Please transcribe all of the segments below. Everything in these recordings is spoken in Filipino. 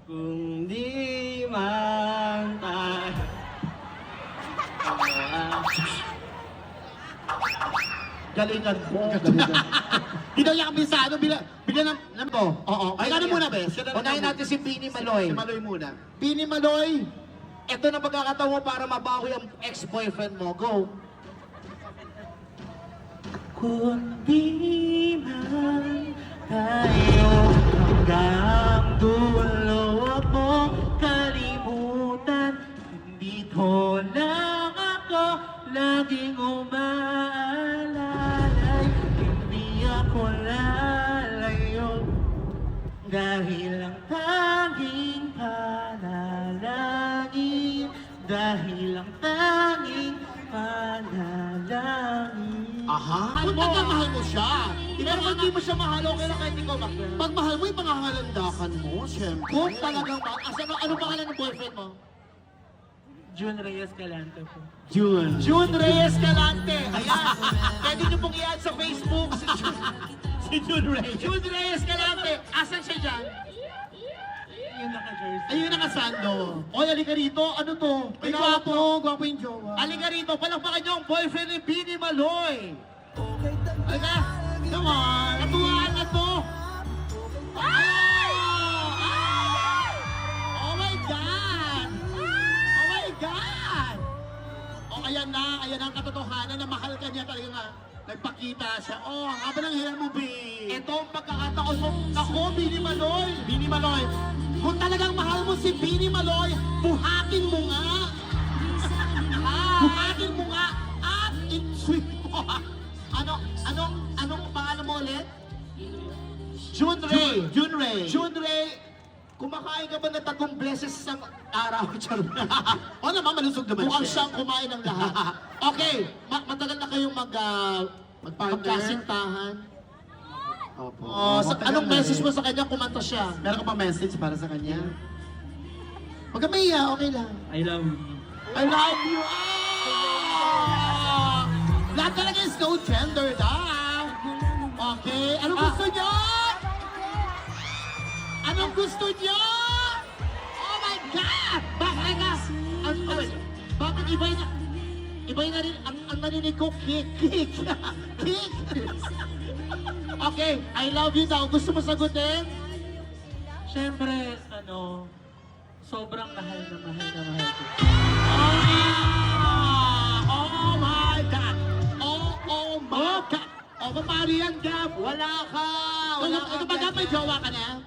Kung di man tayo. Galingan mo. Hindi daw niya kabisado. Bigyan ng to. Oo. Ay, ano muna, Bes? Unahin natin si Bini Maloy. Si Maloy muna. Bini Maloy, ito na pagkakataon mo para mabawi ang ex-boyfriend mo. Go. Kung di man tayo hanggang dulo mo kalimutan, dito lang ako laging umaalalay. Hindi ako lalayo dahil ang tanging panalangin, dahil ang tanging panalangin. Aha. Kung taga-mahal mo siya. Pero kung di mo siya mahal, okay lang kahit ikaw mahal. Pag mahal mo, yung pangangalandakan mo, siyempre. Kung talagang mahal. Ano pangalan ng boyfriend mo? June Reyes Calante po. June Reyes Calante. Ayan. Pwede niyo pong i-add sa Facebook si June Reyes. June Reyes Calante. Asan siya dyan? Yung naka-jersey. Ayun, nakasando. Oy, alika rito. Ano to? Ay, gwapo. Gwapo yung jowa. Alika rito. Palakpakan niyo ang boyfriend ni Bini Maloy. Alika. Come on. Natuwaan na to. Ay! Ay! Oh my God! Oh my God! Oh, ayan na. Ayan ang katotohanan na mahal ka niya talaga nga. Nagpakita siya. Oh, ang haba ng hair mo, B. Ito ang pagkakataon mo. Ako, Bini Maloy. Bini Maloy. Kung talagang mahal mo si Bini Maloy, buhatin mo nga. Buhatin mo nga at i-tweet mo. Anong pangalan mo ulit? June Ray. June Ray. June Ray. Kumakain ka ba na 3 beses sa araw? O naman, malusog naman siya. Mukhang siyang kumain ng lahat. Okay, matagal na kayong magkasintahan. Opo. Oh, anong message mo sa kanya? Kumanta siya. Meron ka pa message para sa kanya? Huwag ka maiya, okay lang. I love you. I love you! Ah! Lahat talaga is no gender daw. Okay, anong gusto niyo? Anong gusto niyo? Oh my God! Bakit ka? Bakit iba na rin, ang narinig ko, kick. Kick! Okay, I love you daw. Gusto mo sagutin? Siyempre, sobrang mahal na mahal ko. Oh my God! Oh my God! Oh, paano yan, Gab? Wala ka! Ito ba, Gab, may jowa ka na?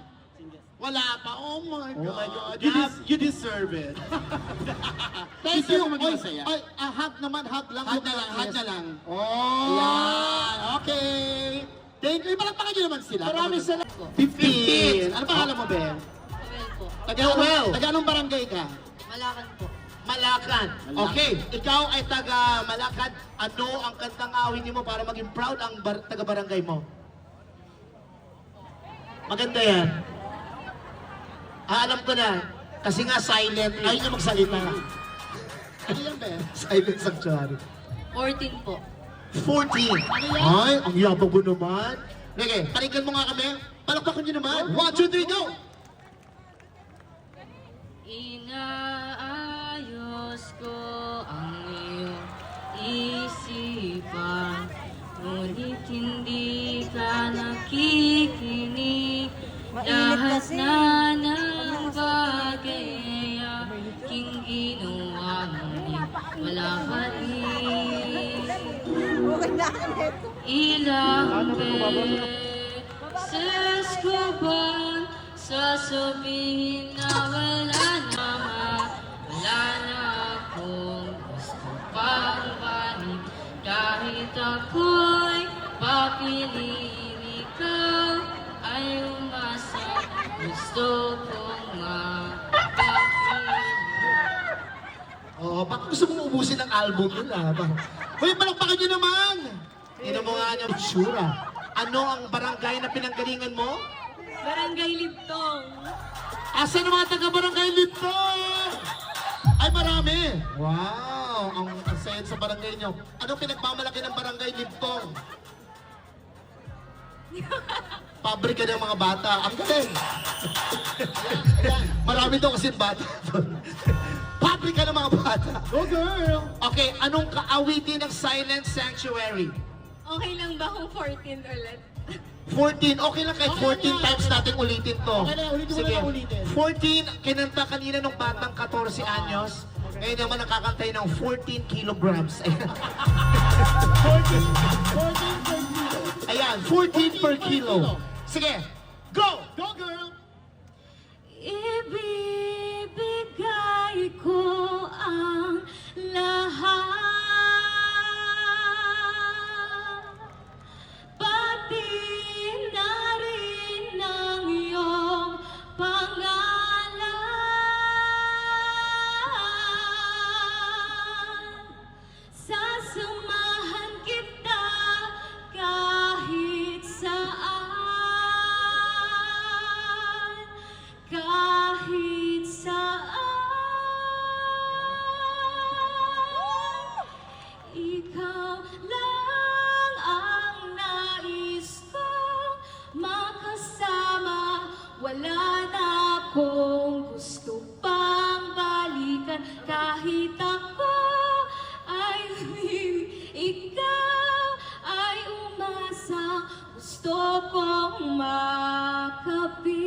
Wala pa. Oh my God. You deserve it. Thank you. Deserve mo maging masaya. Oy, hug naman, hug lang. Hug na lang, hug na lang. Oh, yan. Okay. Thank you. Palakpakan nyo naman sila. Maraming salamat. 15. Ano pangalan mo, Ben? Well po. Taga anong barangay ka? Malakan po. Malacan. Okay, ikaw ay taga Malacan. Ano ang kantang awit mo para maging proud ang taga-barangay mo? Maganda yan. Alam ko na. Kasi nga silent. Ayaw niya magsalita. Ano yan, Ben? Silent sanctuary. 14 po. 14. Ay, ang yabang mo naman. Okay, paringgan mo nga kami. Palakpakan niyo naman. 1, 2, 3, go! Inaayos ko ang iyong isipan, ngunit hindi ka nakikinig. Lahat na ng bagay ay aking ginawa, ngunit wala ka rin. Ilang beses ko bang sasabihin na wala na akong gusto pang balik, kahit ako'y papiliin, ikaw ay umasa, gusto kong mapapiliin. Oh, baka gusto mong ubusin ang album nila. Hoy, palakpakan nyo naman! Tingnan mo nga niya, Shura. Ano ang barangay na pinanggalingan mo? Barangay Libtong. Asan ang mga taga-barangay nito? Ay, marami! Wow! Ang sayad sa barangay nyo. Anong pinagmamalaki ng barangay Libtong? Pabrika ng mga bata. Ang galing! Marami Marami daw kasi bata doon. Paprika ng mga bata. Go girl! Okay, anong kaawitin ng Silent Sanctuary? Okay lang ba kung 14 ulit? 14. Okay lang kahit 14 Okay lang. times natin ulitin to. Okay lang, ulitin mo na lang ulitin. 14, kinanta kanina nung batang 14 anyos. Ngayon naman nakakantay ng 14 kilograms. Ayan. 14 Ayan, 14 per kilo. Sige, go! Go girl! Ibibigay ko ang lahat, pati na rin ang iyong pangalan. Sasamahan kita kahit saan, kahit saan. Ikaw lang ang nais kong makasama. Wala na akong gusto pang balikan. Kahit ako ay ikaw ay umasa. Gusto kong makapili.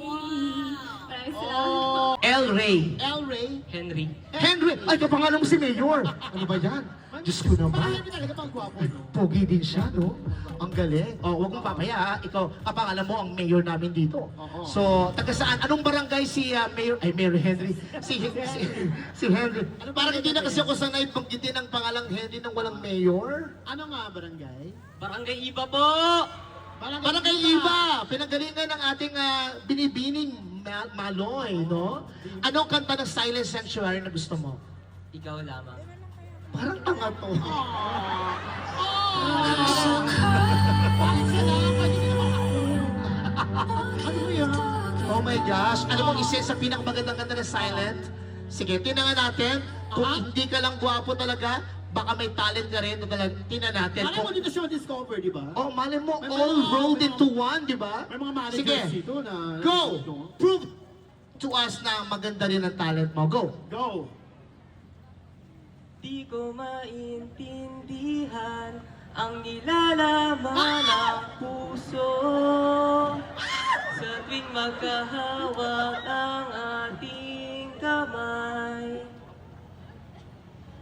Maraming salamat. El Rey. El Ray. Henry. Henry! Ay, kapangalan mo si Mayor. Ano ba yan? Diyos ko Parang naman. hindi talaga pang gwapo, no? Pogi din siya, no? Ang galing. Oh, huwag mong papaya, ha? Ikaw, kapangalan mo ang mayor namin dito. Oo. So, taga saan? Anong barangay si Mayor? Ay, Mayor Henry. Si Henry. Parang hindi na kasi ako sanay paggitin ang pangalang Henry nang walang mayor. Ano nga, barangay? Barangay Iba po! Parang kay Iba, pinagalingan ng ating binibining Maloy, no? Anong kanta ng Silent Sanctuary na gusto mo? Ikaw lamang. Parang tanga to. Ano mo yan? Oh my gosh. Alam mo, isa sa pinakamagandang kanta ng Silent. Sige, tinangan natin. Kung hindi ka lang gwapo talaga, baka may talent ka rin. Tingnan natin. Alam mo Kung, dito show discover, di ba? oh, malay mo, May all mga- rolled may into mga- one, di ba? May mga managers Sige, dito na... go! Prove to us na maganda rin ang talent mo. Go! Go! Di ko maintindihan ang nilalaman ng puso sa tuwing magkahawak ang ating kamay.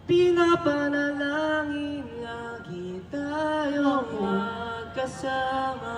Pinapanalangin lagi tayong magkasama.